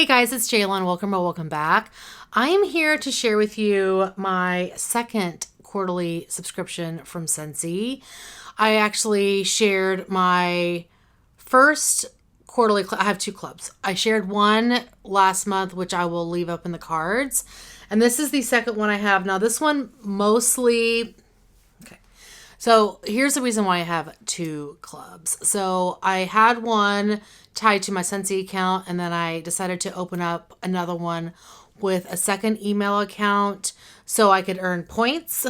Hey guys, it's Jaylon. Welcome or welcome back. I am here to share with you my second quarterly subscription from Scentsy. I actually shared my first quarterly I have two clubs. I shared one last month, which I will leave up in the cards. And this is the second one I have. Now this one mostly... Okay. So here's the reason why I have two clubs. So I had one tied to my Scentsy account, and then I decided to open up another one with a second email account so I could earn points,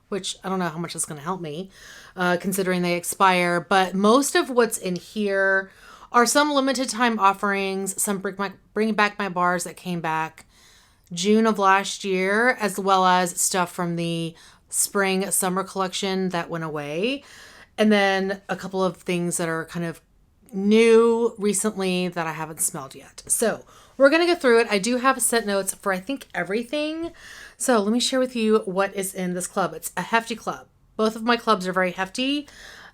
which I don't know how much is going to help me considering they expire. But most of what's in here are some limited time offerings, some bring back my bars that came back June of last year, as well as stuff from the spring summer collection that went away. And then a couple of things that are kind of new recently that I haven't smelled yet. So we're going to go through it. I do have scent notes for I think everything. So let me share with you what is in this club. It's a hefty club. Both of my clubs are very hefty.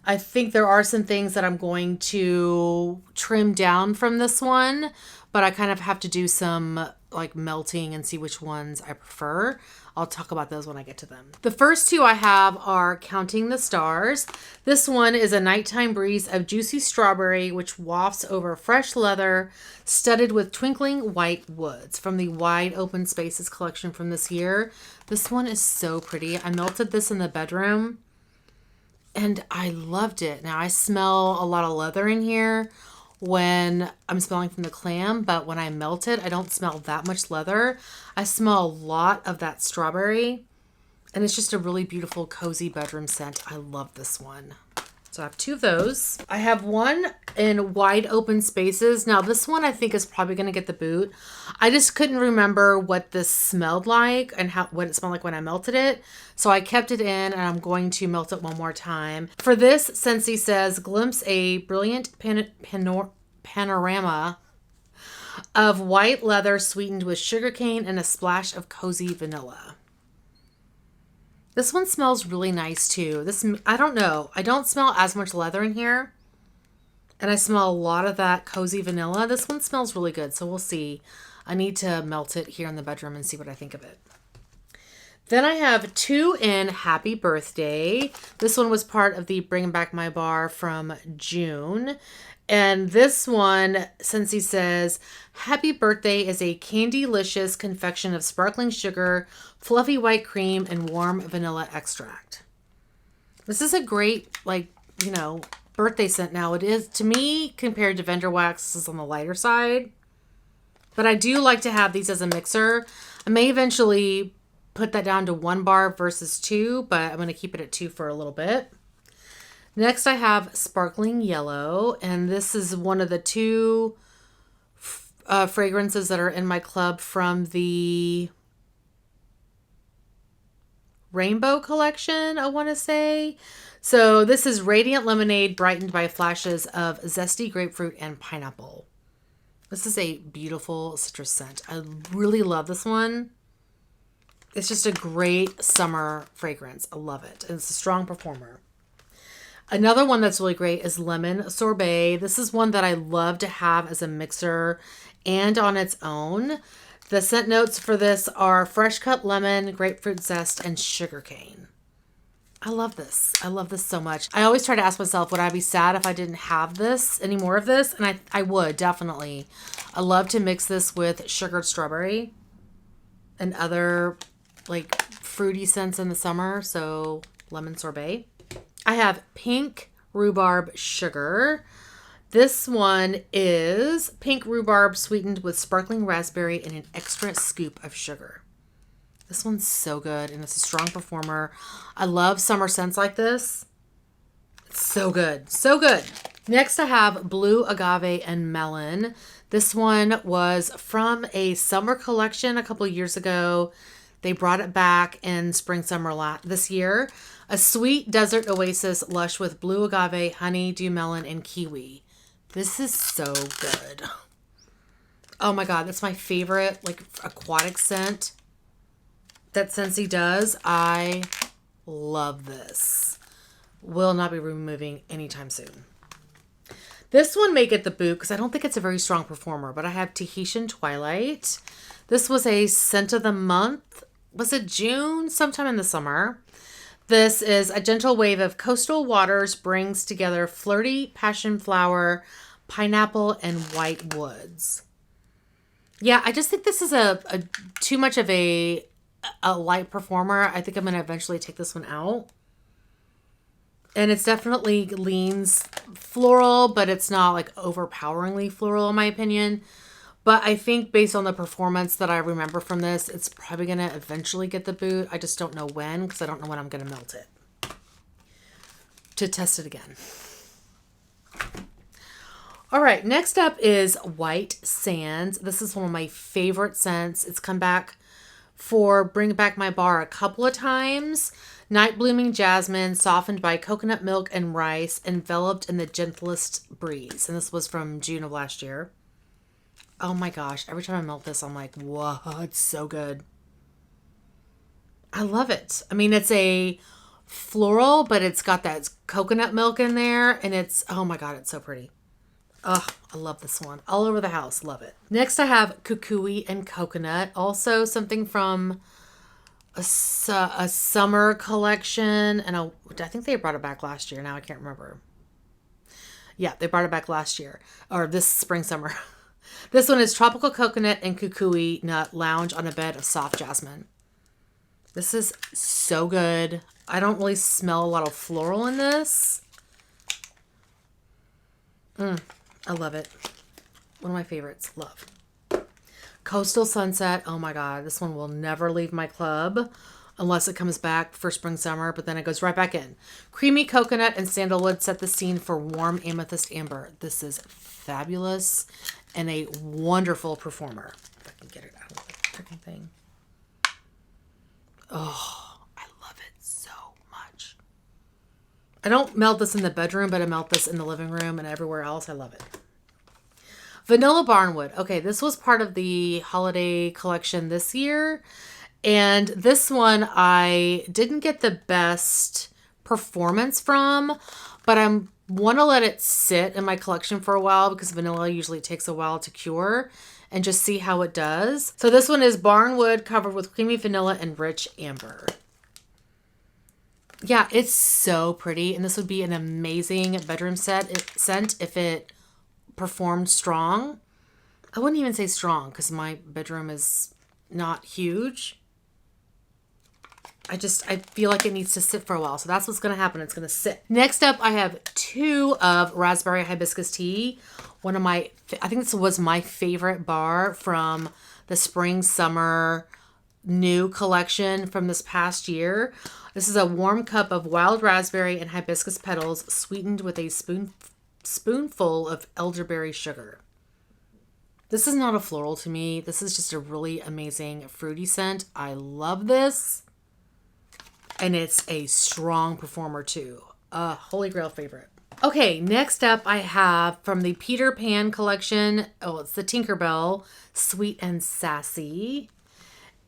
I think there are some things that I'm going to trim down from this one, but I kind of have to do some like melting and see which ones I prefer. I'll talk about those when I get to them. The first two I have are Counting the Stars. This one is a nighttime breeze of juicy strawberry, which wafts over fresh leather, studded with twinkling white woods from the Wide Open Spaces collection from this year. This one is so pretty. I melted this in the bedroom and I loved it. Now I smell a lot of leather in here when I'm smelling from the clam, but when I melt it, I don't smell that much leather. I smell a lot of that strawberry, and it's just a really beautiful, cozy bedroom scent. I love this one. So I have two of those. I have one in Wide Open Spaces. Now this one I think is probably going to get the boot. I just couldn't remember what this smelled like and what it smelled like when I melted it. So I kept it in, and I'm going to melt it one more time. For this, Scentsy says, glimpse a brilliant panorama of white leather sweetened with sugarcane and a splash of cozy vanilla. This one smells really nice too. I don't know. I don't smell as much leather in here. And I smell a lot of that cozy vanilla. This one smells really good. So we'll see. I need to melt it here in the bedroom and see what I think of it. Then I have two in Happy Birthday. This one was part of the Bring Back My Bar from June. And this one, Scentsy says, Happy Birthday is a candy-licious confection of sparkling sugar, fluffy white cream, and warm vanilla extract. This is a great, birthday scent now. It is, to me, compared to Vendor Wax, this is on the lighter side. But I do like to have these as a mixer. I may eventually put that down to 1 bar versus 2, but I'm going to keep it at 2 for a little bit. Next, I have Sparkling Yellow, and this is one of the two fragrances that are in my club from the Rainbow collection, I want to say. So this is Radiant Lemonade, brightened by flashes of zesty grapefruit and pineapple. This is a beautiful citrus scent. I really love this one. It's just a great summer fragrance. I love it. And it's a strong performer. Another one that's really great is Lemon Sorbet. This is one that I love to have as a mixer and on its own. The scent notes for this are fresh cut lemon, grapefruit zest, and sugarcane. I love this. I love this so much. I always try to ask myself, would I be sad if I didn't have this, any more of this? And I would, definitely. I love to mix this with sugared strawberry and other fruity scents in the summer. So Lemon Sorbet. I have Pink Rhubarb Sugar. This one is pink rhubarb sweetened with sparkling raspberry and an extra scoop of sugar. This one's so good, and it's a strong performer. I love summer scents like this. It's so good. So good. Next, I have Blue Agave and Melon. This one was from a summer collection a couple years ago. They brought it back in spring, summer this year. A sweet desert oasis lush with blue agave, honeydew melon, and kiwi. This is so good. Oh my God, that's my favorite aquatic scent that Scentsy does. I love this. Will not be removing anytime soon. This one may get the boot because I don't think it's a very strong performer, but I have Tahitian Twilight. This was a scent of the month. Was it June? Sometime in the summer. This is a gentle wave of coastal waters brings together flirty passion flower, pineapple, and white woods. Yeah, I just think this is a too much of a light performer. I think I'm going to eventually take this one out. And it's definitely leans floral, but it's not like overpoweringly floral in my opinion. But I think based on the performance that I remember from this, it's probably going to eventually get the boot. I just don't know when because I don't know when I'm going to melt it to test it again. All right, next up is White Sands. This is one of my favorite scents. It's come back for Bring Back My Bar a couple of times. Night blooming jasmine, softened by coconut milk and rice, enveloped in the gentlest breeze. And this was from June of last year. Oh my gosh, every time I melt this, I'm like, whoa, it's so good. I love it. I mean, it's a floral, but it's got that coconut milk in there. And it's, oh my God, it's so pretty. Oh, I love this one. All over the house. Love it. Next, I have Kukui and Coconut. Also something from a summer collection. And I think they brought it back last year. Now I can't remember. Yeah, they brought it back last year. Or this spring, summer. This one is Tropical Coconut and Kukui Nut Lounge on a Bed of Soft Jasmine. This is so good. I don't really smell a lot of floral in this. I love it. One of my favorites. Love. Coastal Sunset. Oh my God. This one will never leave my club unless it comes back for spring, summer, but then it goes right back in. Creamy coconut and sandalwood set the scene for warm amethyst amber. This is fabulous and a wonderful performer. If I can get it out of the freaking thing. Oh, I love it so much. I don't melt this in the bedroom, but I melt this in the living room and everywhere else. I love it. Vanilla Barnwood. Okay, this was part of the holiday collection this year. And this one I didn't get the best performance from, but I want to let it sit in my collection for a while because vanilla usually takes a while to cure and just see how it does. So this one is Barnwood covered with creamy vanilla and rich amber. Yeah, it's so pretty. And this would be an amazing bedroom scent if it performed strong. I wouldn't even say strong because my bedroom is not huge. I feel like it needs to sit for a while. So that's what's going to happen. It's going to sit. Next up, I have 2 of Raspberry Hibiscus Tea. I think this was my favorite bar from the spring, summer new collection from this past year. This is a warm cup of wild raspberry and hibiscus petals sweetened with a spoonful of elderberry sugar. This is not a floral to me. This is just a really amazing fruity scent. I love this. And it's a strong performer too. Holy Grail favorite. Okay, next up I have from the Peter Pan collection. Oh, it's the Tinkerbell Sweet and Sassy.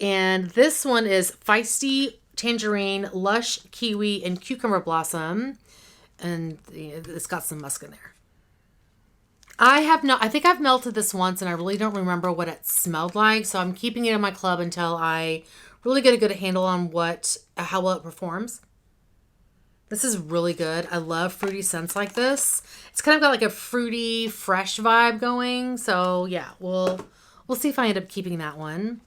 And this one is Feisty Tangerine, Lush Kiwi, and Cucumber Blossom. And it's got some musk in there. I think I've melted this once and I really don't remember what it smelled like. So I'm keeping it in my club until I really get a good handle on how well it performs. This is really good. I love fruity scents like this. It's kind of got like a fruity, fresh vibe going. So yeah, we'll see if I end up keeping that one.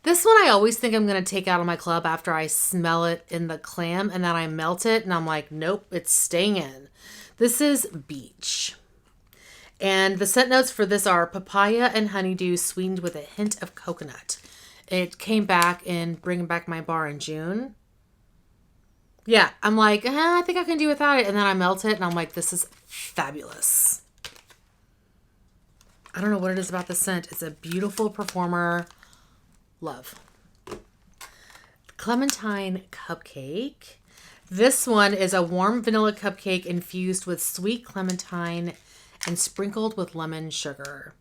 This one I always think I'm going to take out of my club after I smell it in the clam and then I melt it and I'm like, nope, it's staying in. This is Beach. And the scent notes for this are papaya and honeydew sweetened with a hint of coconut. It came back in Bring Back My Bar in June. Yeah, I'm like, I think I can do without it. And then I melt it and I'm like, this is fabulous. I don't know what it is about the scent. It's a beautiful performer. Love. Clementine Cupcake. This one is a warm vanilla cupcake infused with sweet clementine and sprinkled with lemon sugar.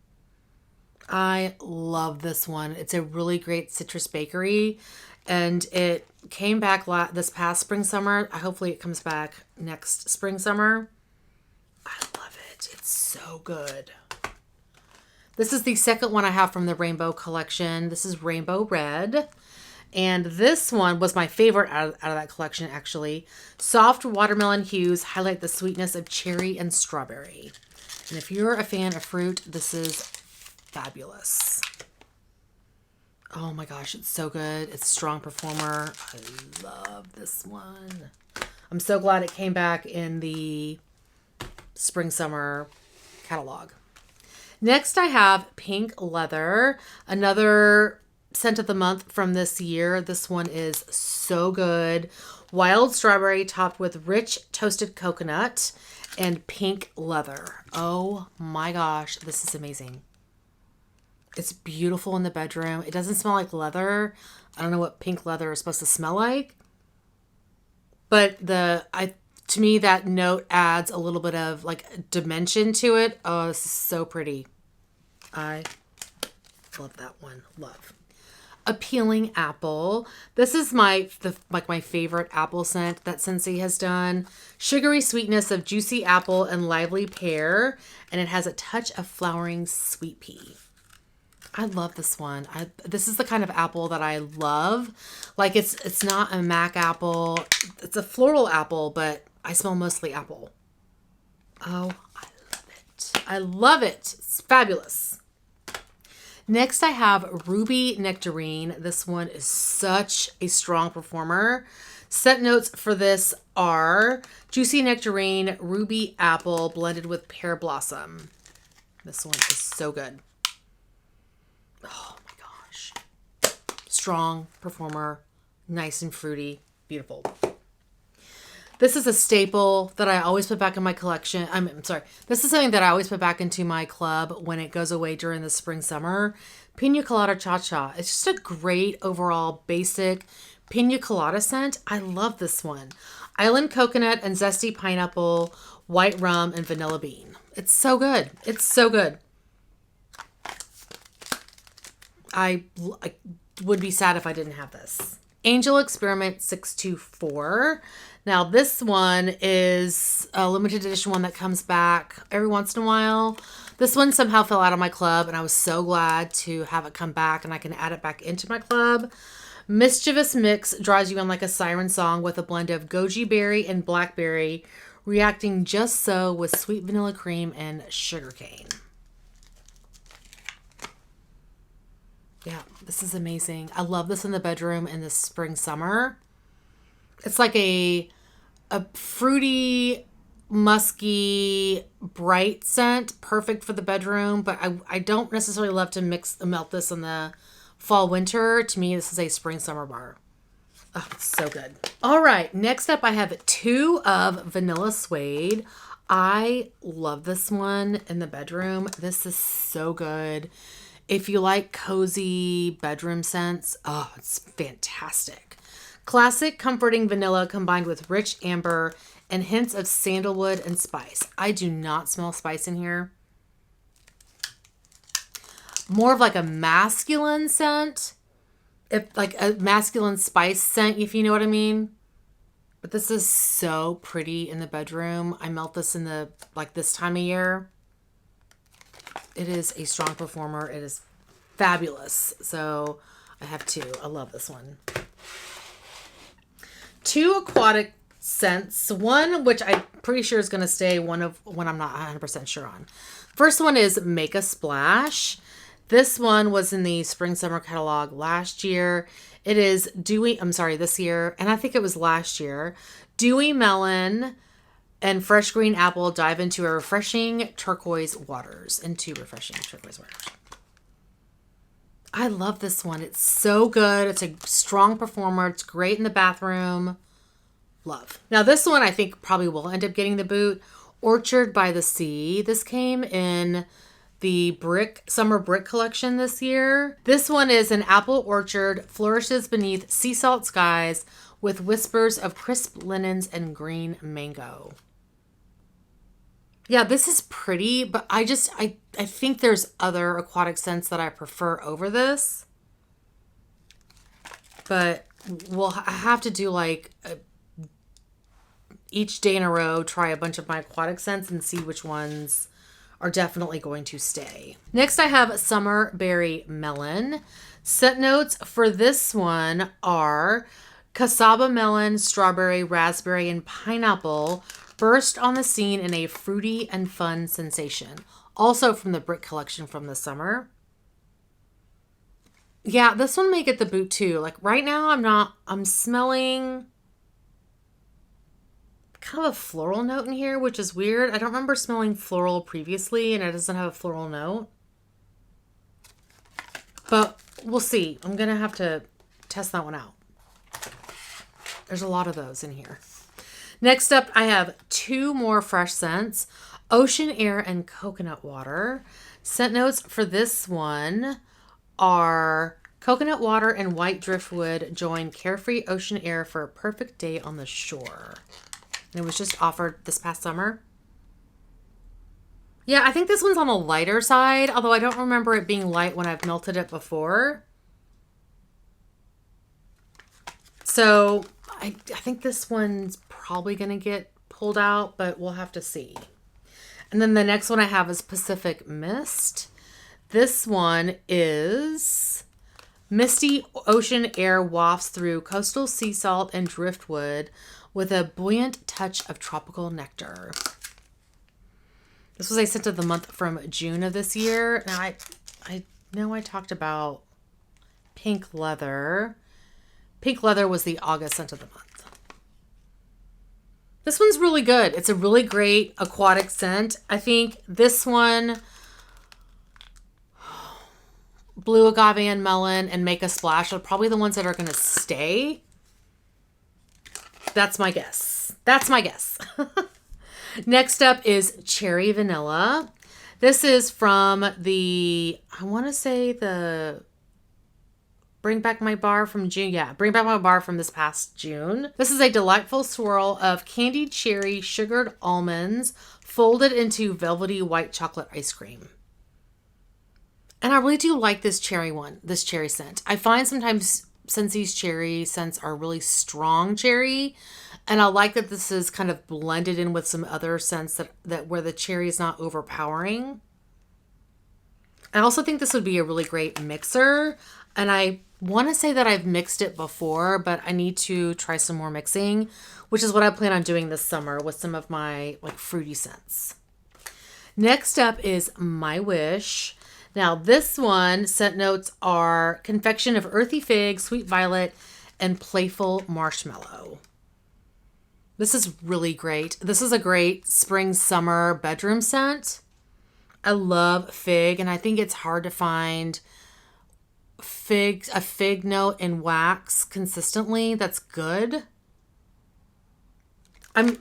I love this one. It's a really great citrus bakery and it came back this past spring, summer. Hopefully it comes back next spring, summer. I love it. It's so good. This is the second one I have from the Rainbow collection. This is Rainbow Red. And this one was my favorite out of that collection, actually. Soft watermelon hues highlight the sweetness of cherry and strawberry. And if you're a fan of fruit, this is fabulous. Oh my gosh, it's so good. It's a strong performer. I love this one. I'm so glad it came back in the spring summer catalog. Next I have Pink Leather, another scent of the month from this year. This one is so good. Wild strawberry topped with rich toasted coconut and pink leather. Oh my gosh, this is amazing. It's beautiful in the bedroom. It doesn't smell like leather. I don't know what pink leather is supposed to smell like. But to me, that note adds a little bit of like dimension to it. Oh, this is so pretty. I love that one. Love. Appealing Apple. This is my favorite apple scent that Scentsy has done. Sugary sweetness of juicy apple and lively pear, and it has a touch of flowering sweet pea. I love this one. This is the kind of apple that I love. Like it's not a Mac apple. It's a floral apple, but I smell mostly apple. Oh, I love it. I love it. It's fabulous. Next I have Ruby Nectarine. This one is such a strong performer. Scent notes for this are juicy nectarine, ruby apple blended with pear blossom. This one is so good. Oh my gosh. Strong performer, nice and fruity, beautiful. This is a staple that I always put back in my collection. I'm sorry. This is something that I always put back into my club when it goes away during the spring, summer. Pina Colada Cha-Cha. It's just a great overall basic pina colada scent. I love this one. Island coconut and zesty pineapple, white rum, and vanilla bean. It's so good. It's so good. I would be sad if I didn't have this. Angel Experiment 624. Now this one is a limited edition one that comes back every once in a while. This one somehow fell out of my club and I was so glad to have it come back and I can add it back into my club. Mischievous Mix draws you in like a siren song with a blend of goji berry and blackberry, reacting just so with sweet vanilla cream and sugarcane. Yeah, this is amazing. I love this in the bedroom in the spring, summer. It's like a fruity, musky, bright scent, perfect for the bedroom, but I don't necessarily love to melt this in the fall, winter. To me, this is a spring, summer bar. Oh, it's so good. All right, next up I have 2 of Vanilla Suede. I love this one in the bedroom. This is so good. If you like cozy bedroom scents, oh, it's fantastic. Classic comforting vanilla combined with rich amber and hints of sandalwood and spice. I do not smell spice in here. More of like a masculine scent. Like a masculine spice scent, if you know what I mean. But this is so pretty in the bedroom. I melt this in the, like this time of year. It is a strong performer. It is fabulous. So I have 2. I love this one. 2 aquatic scents. One, which I'm pretty sure is going to stay, one I'm not 100% sure on. First one is Make a Splash. This one was in the spring summer catalog last year. It is this year, and I think it was last year. Dewy melon and fresh green apple dive into refreshing turquoise waters. I love this one. It's so good. It's a strong performer. It's great in the bathroom. Love. Now this one I think probably will end up getting the boot. Orchard by the Sea. This came in the summer brick collection this year. This one is an apple orchard, flourishes beneath sea salt skies with whispers of crisp linens and green mango. Yeah, this is pretty, but I think there's other aquatic scents that I prefer over this. But I have to do like each day in a row, try a bunch of my aquatic scents and see which ones are definitely going to stay. Next, I have Summer Berry Melon. Scent notes for this one are cassava melon, strawberry, raspberry, and pineapple burst on the scene in a fruity and fun sensation. Also from the Brick collection from the summer. Yeah, this one may get the boot too. Like right now I'm smelling kind of a floral note in here, which is weird. I don't remember smelling floral previously, and it doesn't have a floral note. But we'll see. I'm going to have to test that one out. There's a lot of those in here. Next up, I have 2 more fresh scents. Ocean Air and Coconut Water. Scent notes for this one are coconut water and white driftwood join carefree ocean air for a perfect day on the shore. And it was just offered this past summer. Yeah, I think this one's on the lighter side, although I don't remember it being light when I've melted it before. So I think this one's probably going to get pulled out, but we'll have to see. And then the next one I have is Pacific Mist. This one is misty ocean air wafts through coastal sea salt and driftwood with a buoyant touch of tropical nectar. This was a scent of the month from June of this year. Now I know I talked about Pink Leather. Pink Leather was the August scent of the month. This one's really good. It's a really great aquatic scent. I think this one, Blue Agave and Melon and Make a Splash are probably the ones that are going to stay. That's my guess. That's my guess. Next up is Cherry Vanilla. This is from the, I want to say the Bring Back My Bar from June. Yeah, Bring Back My Bar from this past June. This is a delightful swirl of candied cherry, sugared almonds, folded into velvety white chocolate ice cream. And I really do like this cherry one, this cherry scent. I find sometimes Scentsy's cherry scents are really strong cherry. And I like that this is kind of blended in with some other scents that where the cherry is not overpowering. I also think this would be a really great mixer. And I want to say that I've mixed it before, but I need to try some more mixing, which is what I plan on doing this summer with some of my like fruity scents. Next up is My Wish. Now this one, scent notes are confection of earthy fig, sweet violet, and playful marshmallow. This is really great. This is a great spring, summer bedroom scent. I love fig, and I think it's hard to find a fig note in wax consistently that's good.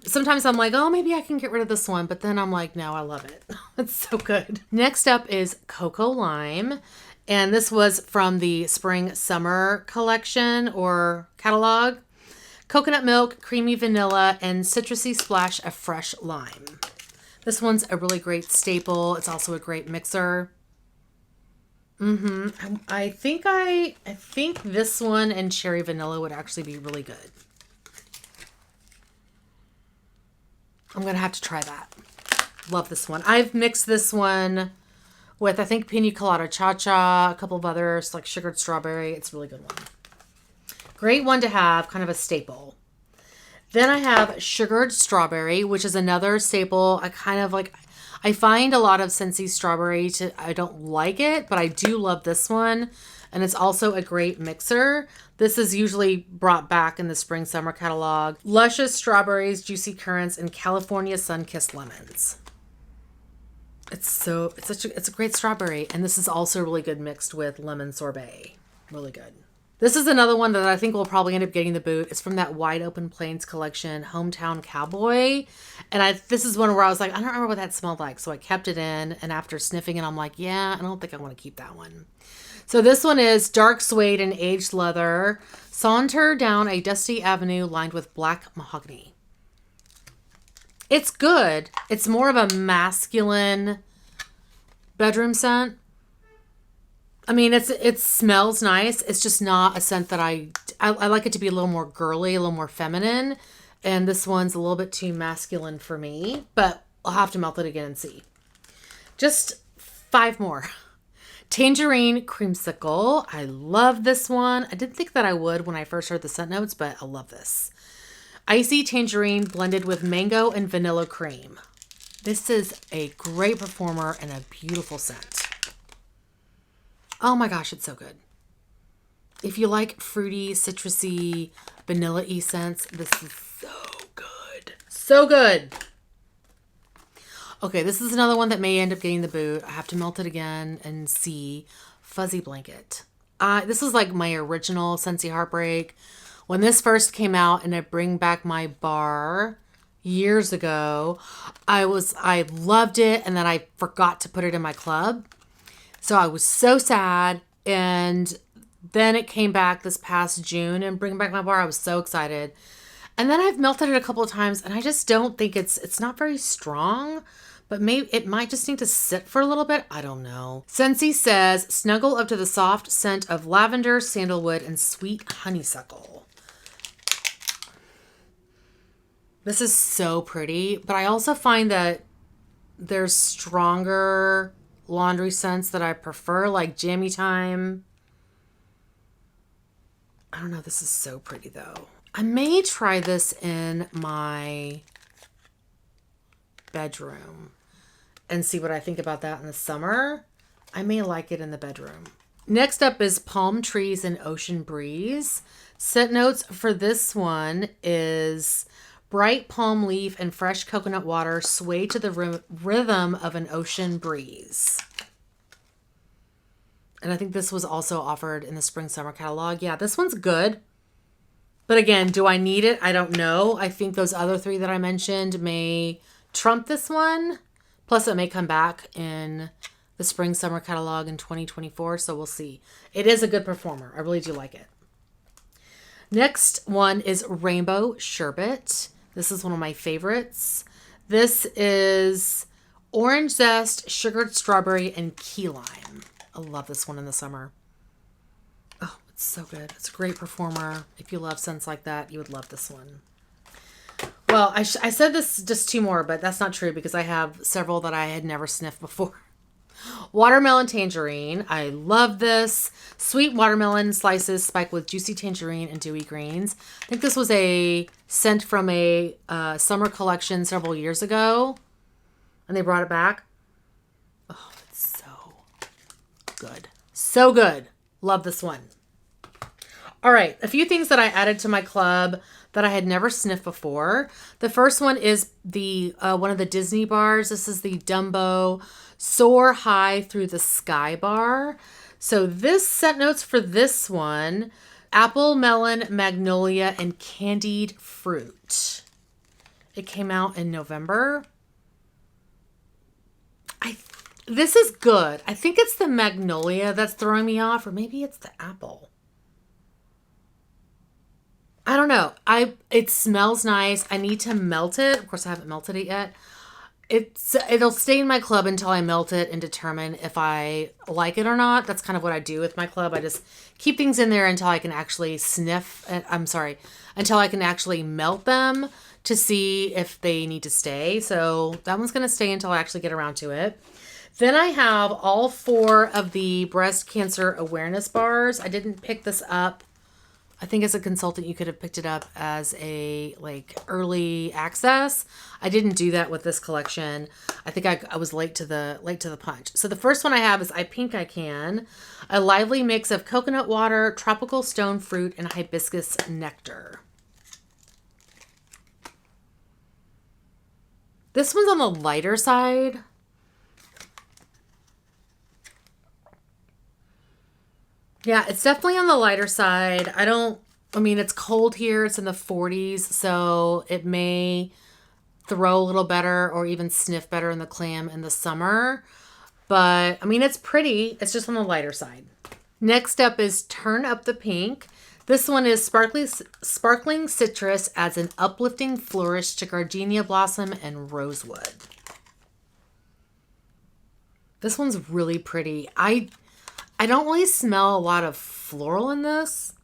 Sometimes I'm like, oh, maybe I can get rid of this one, but then I'm like, no, I love it. It's so good. Next up is Cocoa Lime, and this was from the spring summer collection or catalog. Coconut milk, creamy vanilla, and citrusy splash of fresh lime. This one's a really great staple. It's also a great mixer. I think this one and cherry vanilla would actually be really good. I'm going to have to try that. Love this one. I've mixed this one with, I think, Pina Colada Cha-Cha, a couple of others, like sugared strawberry. It's a really good one. Great one to have, kind of a staple. Then I have sugared strawberry, which is another staple. I find a lot of Scentsy strawberry, I don't like it, but I do love this one. And it's also a great mixer. This is usually brought back in the spring summer catalog. Luscious strawberries, juicy currants, and California sun-kissed lemons. It's a great strawberry. And this is also really good mixed with lemon sorbet. Really good. This is another one that I think will probably end up getting the boot. It's from that Wide Open Plains collection, Hometown Cowboy. And this is one where I was like, I don't remember what that smelled like. So I kept it in. And after sniffing it, I'm like, yeah, I don't think I want to keep that one. So this one is dark suede and aged leather. Saunter down a dusty avenue lined with black mahogany. It's good. It's more of a masculine bedroom scent. I mean, it smells nice. It's just not a scent that I like it to be a little more girly, a little more feminine. And this one's a little bit too masculine for me, but I'll have to melt it again and see. Just 5 more. Tangerine Creamsicle. I love this one. I didn't think that I would when I first heard the scent notes, but I love this. Icy tangerine blended with mango and vanilla cream. This is a great performer and a beautiful scent. Oh my gosh, it's so good. If you like fruity, citrusy, vanilla-y scents, this is so good. So good. Okay, this is another one that may end up getting the boot. I have to melt it again and see. Fuzzy Blanket. This is like my original Scentsy Heartbreak. When this first came out and I bring back my bar years ago, I loved it, and then I forgot to put it in my club. So I was so sad, and then it came back this past June and bring back my bar. I was so excited. And then I've melted it a couple of times, and I just don't think it's not very strong, but maybe it might just need to sit for a little bit. I don't know. Scentsy says, snuggle up to the soft scent of lavender, sandalwood, and sweet honeysuckle. This is so pretty, but I also find that there's stronger laundry scents that I prefer, like Jammy Time. I don't know. This is so pretty, though. I may try this in my bedroom and see what I think about that in the summer. I may like it in the bedroom. Next up is Palm Trees and Ocean Breeze. Scent notes for this one is bright palm leaf and fresh coconut water sway to the rhythm of an ocean breeze. And I think this was also offered in the spring summer catalog. Yeah, this one's good. But again, do I need it? I don't know. I think those other 3 that I mentioned may trump this one. Plus, it may come back in the spring summer catalog in 2024. So we'll see. It is a good performer. I really do like it. Next one is Rainbow Sherbet. This is one of my favorites. This is orange zest, sugared strawberry, and key lime. I love this one in the summer. Oh, it's so good. It's a great performer. If you love scents like that, you would love this one. Well, I said this just 2 more, but that's not true because I have several that I had never sniffed before. Watermelon Tangerine. I love this. Sweet watermelon slices spiked with juicy tangerine and dewy greens. I think this was a scent from a summer collection several years ago, and they brought it back. Oh, it's so good. So good. Love this one. All right, a few things that I added to my club that I had never sniffed before. The first one is the one of the Disney bars. This is the Dumbo Soar High Through the Sky bar. So this scent notes for this one, apple, melon, magnolia, and candied fruit. It came out in November. This is good. I think it's the magnolia that's throwing me off, or maybe it's the apple. I don't know. It smells nice. I need to melt it. Of course, I haven't melted it yet. It'll stay in my club until I melt it and determine if I like it or not. That's kind of what I do with my club. I just keep things in there until I can actually until I can actually melt them to see if they need to stay. So that one's going to stay until I actually get around to it. Then I have all 4 of the breast cancer awareness bars. I didn't pick this up. I think as a consultant, you could have picked it up as a early access. I didn't do that with this collection. I think I was late to the punch. So the first one I have is I Pink I Can, a lively mix of coconut water, tropical stone fruit, and hibiscus nectar. This one's on the lighter side. Yeah, it's definitely on the lighter side. It's cold here. It's in the 40s, so it may throw a little better or even sniff better in the clam in the summer. But, it's pretty. It's just on the lighter side. Next up is Turn Up the Pink. This one is sparkling citrus adds an uplifting flourish to gardenia blossom and rosewood. This one's really pretty. I don't really smell a lot of floral in this.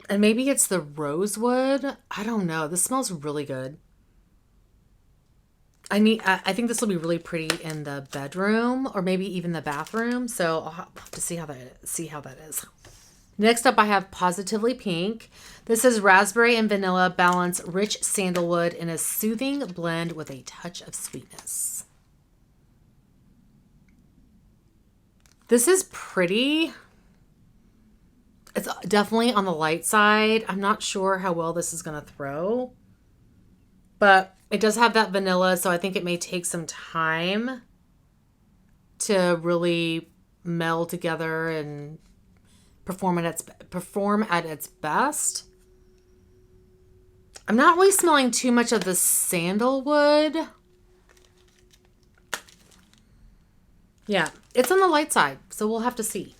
And maybe it's the rosewood. I don't know. This smells really good. I think this will be really pretty in the bedroom or maybe even the bathroom. So I'll have to see how that is. Next up, I have Positively Pink. This is raspberry and vanilla balance rich sandalwood in a soothing blend with a touch of sweetness. This is pretty. It's definitely on the light side. I'm not sure how well this is going to throw, but it does have that vanilla, so I think it may take some time to really meld together and perform at its best. I'm not really smelling too much of the sandalwood. Yeah, it's on the light side, so we'll have to see.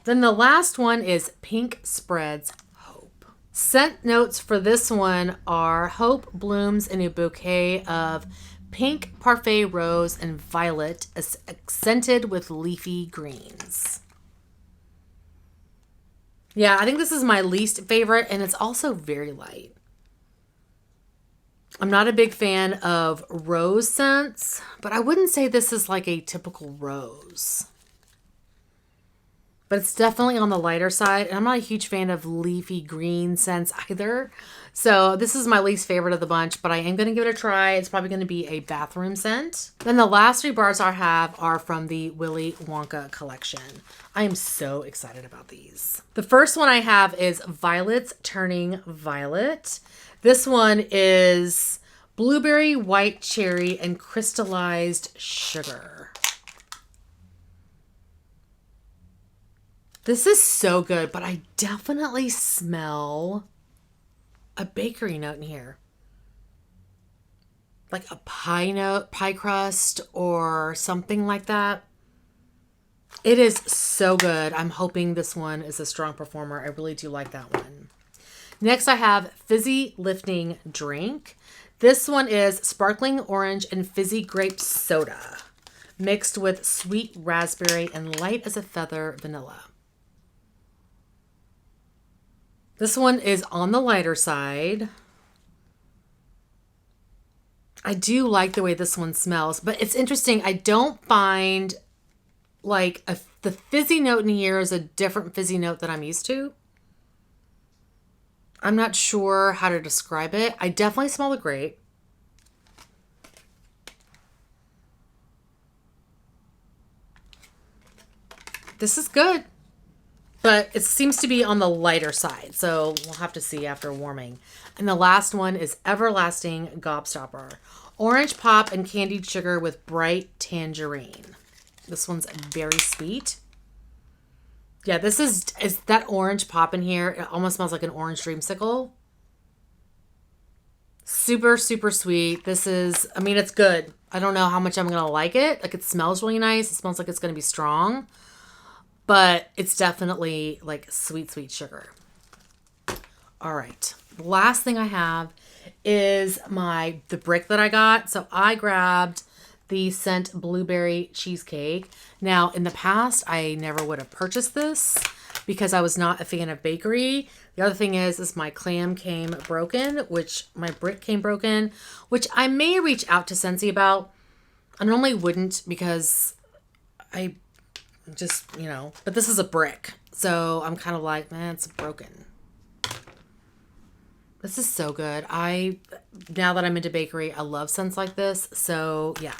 Then the last one is Pink Spreads Hope. Scent notes for this one are hope blooms in a bouquet of pink parfait rose and violet accented with leafy greens. Yeah, I think this is my least favorite, and it's also very light. I'm not a big fan of rose scents, but I wouldn't say this is like a typical rose. But it's definitely on the lighter side, and I'm not a huge fan of leafy green scents either. So this is my least favorite of the bunch, but I am going to give it a try. It's probably going to be a bathroom scent. Then the last 3 bars I have are from the Willy Wonka collection. I am so excited about these. The first one I have is Violets Turning Violet. This one is blueberry, white cherry, and crystallized sugar. This is so good, but I definitely smell a bakery note in here. Like a pie crust or something like that. It is so good. I'm hoping this one is a strong performer. I really do like that one. Next, I have Fizzy Lifting Drink. This one is sparkling orange and fizzy grape soda mixed with sweet raspberry and light as a feather vanilla. This one is on the lighter side. I do like the way this one smells, but it's interesting. I don't find like the fizzy note in here is a different fizzy note that I'm used to. I'm not sure how to describe it. I definitely smell the grape. This is good, but it seems to be on the lighter side, so we'll have to see after warming. And the last one is Everlasting Gobstopper. Orange pop and candied sugar with bright tangerine. This one's very sweet. Yeah, this is that orange pop in here. It almost smells like an orange dreamsicle. Super, super sweet. This is, I mean, it's good. I don't know how much I'm going to like it. Like, it smells really nice. It smells like it's going to be strong. But it's definitely like sweet, sweet sugar. All right. The last thing I have is the brick that I got. So I grabbed the scent Blueberry Cheesecake. Now, in the past, I never would have purchased this because I was not a fan of bakery. The other thing is my clam came broken, which my brick came broken, which I may reach out to Scentsy about. I normally wouldn't because I just, but this is a brick. So I'm kind of like, man, it's broken. This is so good. Now that I'm into bakery, I love scents like this. So yeah.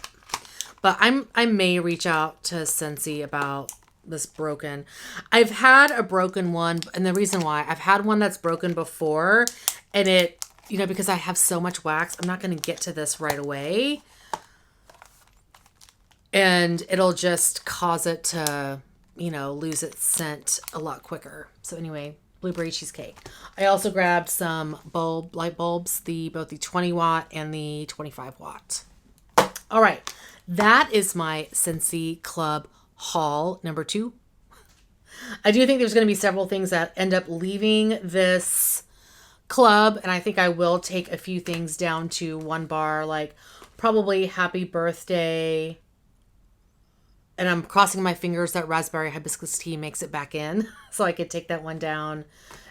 But I may reach out to Scentsy about this broken. I've had a broken one, and the reason why, I've had one that's broken before, and it, because I have so much wax, I'm not going to get to this right away. And it'll just cause it to, lose its scent a lot quicker. So anyway, Blueberry Cheesecake. I also grabbed some light bulbs, both the 20 watt and the 25 watt. All right. That is my Scentsy Club haul number 2. I do think there's going to be several things that end up leaving this club, and I think I will take a few things down to 1 bar, like probably Happy Birthday, And I'm crossing my fingers that raspberry hibiscus tea makes it back in so I could take that one down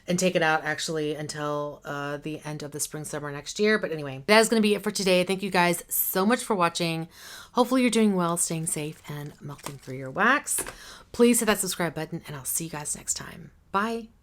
and take it out actually until the end of the spring, summer next year. But anyway, that is going to be it for today. Thank you guys so much for watching. Hopefully you're doing well, staying safe, and melting through your wax. Please hit that subscribe button, and I'll see you guys next time. Bye.